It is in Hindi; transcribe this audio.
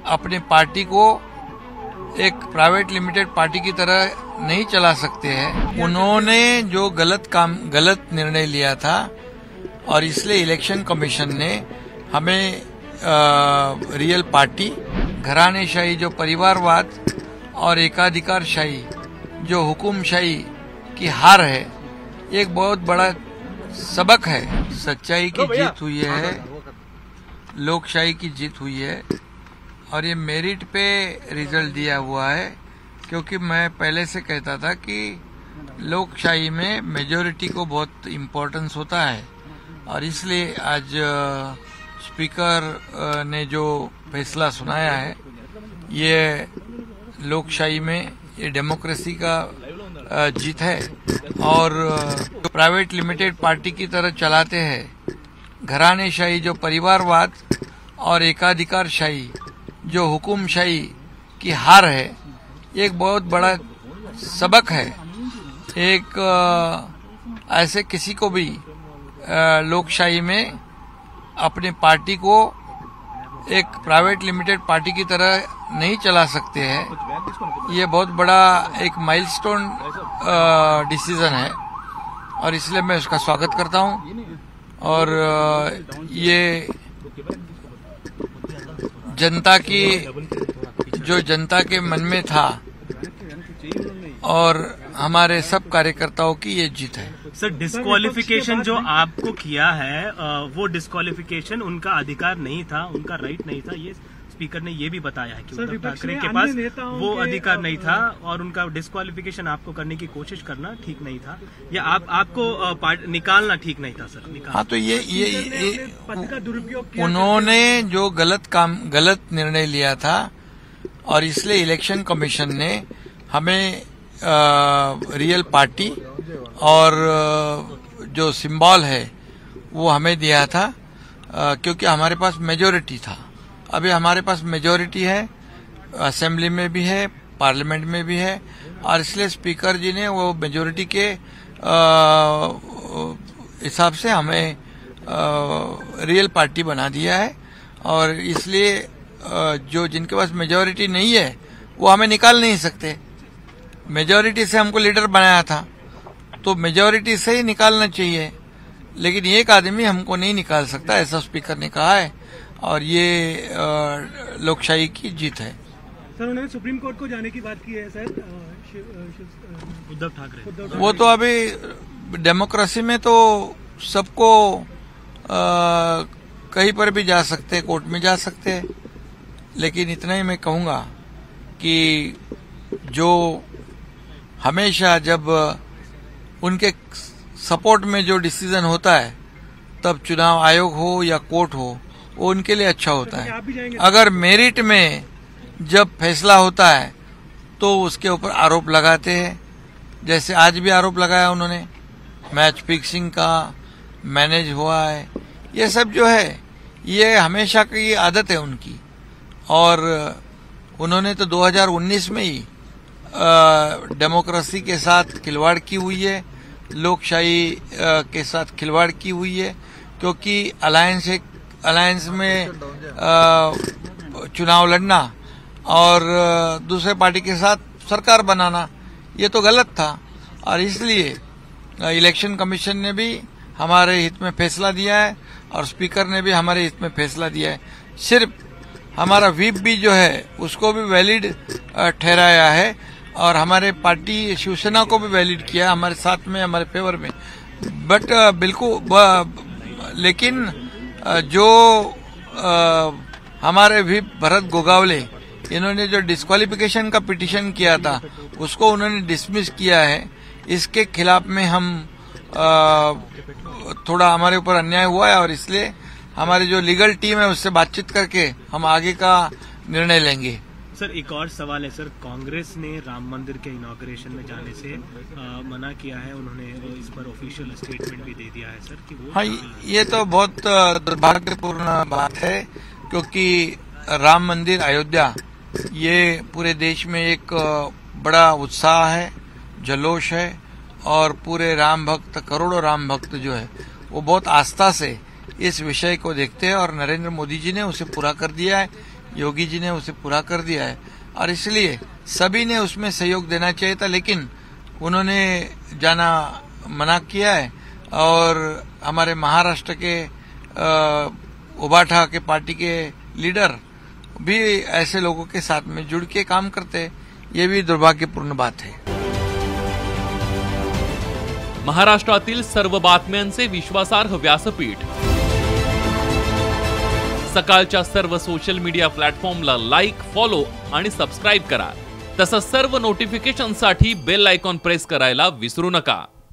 अपने पार्टी को एक प्राइवेट लिमिटेड पार्टी की तरह नहीं चला सकते हैं। उन्होंने जो गलत निर्णय लिया था और इसलिए इलेक्शन कमीशन ने हमें रियल पार्टी, घरानेशाही जो परिवारवाद और एकाधिकारशाही जो हुकुमशाही की हार है, एक बहुत बड़ा सबक है। सच्चाई की जीत हुई है, लोकशाही की जीत हुई है और ये मेरिट पे रिजल्ट दिया हुआ है, क्योंकि मैं पहले से कहता था कि लोकशाही में मेजॉरिटी को बहुत इम्पोर्टेंस होता है और इसलिए आज स्पीकर ने जो फैसला सुनाया है, ये लोकशाही में ये डेमोक्रेसी का जीत है। और प्राइवेट लिमिटेड पार्टी की तरह चलाते हैं, घरानेशाही जो परिवारवाद और एकाधिकारशाही जो हुकुमशाही की हार है, एक बहुत बड़ा सबक है। एक ऐसे किसी को भी लोकशाही में अपने पार्टी को एक प्राइवेट लिमिटेड पार्टी की तरह नहीं चला सकते हैं। ये बहुत बड़ा एक माइलस्टोन डिसीजन है और इसलिए मैं उसका स्वागत करता हूं। और ये जनता के मन में था और हमारे सब कार्यकर्ताओं की ये जीत है। सर, डिस्क्वालिफिकेशन जो आपको किया है वो डिस्क्वालिफिकेशन उनका अधिकार नहीं था, उनका राइट नहीं था। ये स्पीकर ने ये भी बताया है कि उद्धव ठाकरे के पास वो अधिकार नहीं था और उनका डिस्क्वालिफिकेशन आपको करने की कोशिश करना ठीक नहीं था, या आपको निकालना ठीक नहीं था सर। हाँ, तो ये पद का दुरुपयोग उन्होंने जो गलत निर्णय लिया था और इसलिए इलेक्शन कमीशन ने हमें रियल पार्टी और जो सिंबल है वो हमें दिया था, क्योंकि हमारे पास मेजॉरिटी था। अभी हमारे पास मेजॉरिटी है, असेंबली में भी है, पार्लियामेंट में भी है और इसलिए स्पीकर जी ने वो मेजॉरिटी के हिसाब से हमें रियल पार्टी बना दिया है। और इसलिए जो जिनके पास मेजॉरिटी नहीं है वो हमें निकाल नहीं सकते। मेजॉरिटी से हमको लीडर बनाया था तो मेजॉरिटी से ही निकालना चाहिए, लेकिन एक आदमी हमको नहीं निकाल सकता, ऐसा स्पीकर ने कहा है और ये लोकशाही की जीत है। सर, उन्होंने सुप्रीम कोर्ट को जाने की बात की है सर, उद्धव ठाकरे। वो तो अभी डेमोक्रेसी में तो सबको कहीं पर भी जा सकते हैं, कोर्ट में जा सकते हैं, लेकिन इतना ही मैं कहूंगा कि जो हमेशा जब उनके सपोर्ट में जो डिसीजन होता है, तब चुनाव आयोग हो या कोर्ट हो, वो उनके लिए अच्छा होता है। अगर मेरिट में जब फैसला होता है तो उसके ऊपर आरोप लगाते हैं, जैसे आज भी आरोप लगाया उन्होंने, मैच फिक्सिंग का मैनेज हुआ है। ये सब जो है ये हमेशा की आदत है उनकी। और उन्होंने तो 2019 में ही डेमोक्रेसी के साथ खिलवाड़ की हुई है, लोकशाही के साथ खिलवाड़ की हुई है, क्योंकि अलायंस में चुनाव लड़ना और दूसरे पार्टी के साथ सरकार बनाना, ये तो गलत था। और इसलिए इलेक्शन कमीशन ने भी हमारे हित में फैसला दिया है और स्पीकर ने भी हमारे हित में फैसला दिया है। सिर्फ हमारा व्हिप भी जो है उसको भी वैलिड ठहराया है और हमारे पार्टी शिवसेना को भी वैलिड किया हमारे साथ में, हमारे फेवर में। बट बिल्कुल, लेकिन जो हमारे व्हिप भरत गोगावले, इन्होंने जो डिस्क्वालिफिकेशन का पिटीशन किया था उसको उन्होंने डिसमिस किया है। इसके खिलाफ में हम थोड़ा हमारे ऊपर अन्याय हुआ है और इसलिए हमारी जो लीगल टीम है उससे बातचीत करके हम आगे का निर्णय लेंगे। सर, एक और सवाल है सर, कांग्रेस ने राम मंदिर के इनॉग्रेशन में जाने से मना किया है, उन्होंने इस पर ऑफिशियल स्टेटमेंट भी दे दिया है सर कि वो। हाँ, ये तो बहुत दुर्भाग्यपूर्ण बात है, क्योंकि राम मंदिर अयोध्या ये पूरे देश में एक बड़ा उत्साह है, जल्लोष है और पूरे राम भक्त, करोड़ों राम भक्त जो है वो बहुत आस्था से इस विषय को देखते हैं और नरेंद्र मोदी जी ने उसे पूरा कर दिया है। योगी जी ने उसे पूरा कर दिया है और इसलिए सभी ने उसमें सहयोग देना चाहिए था, लेकिन उन्होंने जाना मना किया है। और हमारे महाराष्ट्र के उबाठा के पार्टी के लीडर भी ऐसे लोगों के साथ में जुड़ के काम करते, ये भी दुर्भाग्यपूर्ण बात है। महाराष्ट्रातील सर्व बातम्यांचे विश्वासार्ह व्यासपीठ सकाळच्या सर्व सोशल मीडिया प्लॅटफॉर्मला लाईक, फॉलो आणि सबस्क्राईब करा। तसंच सर्व नोटिफिकेशनसाठी बेल आयकॉन प्रेस करायला विसरू नका।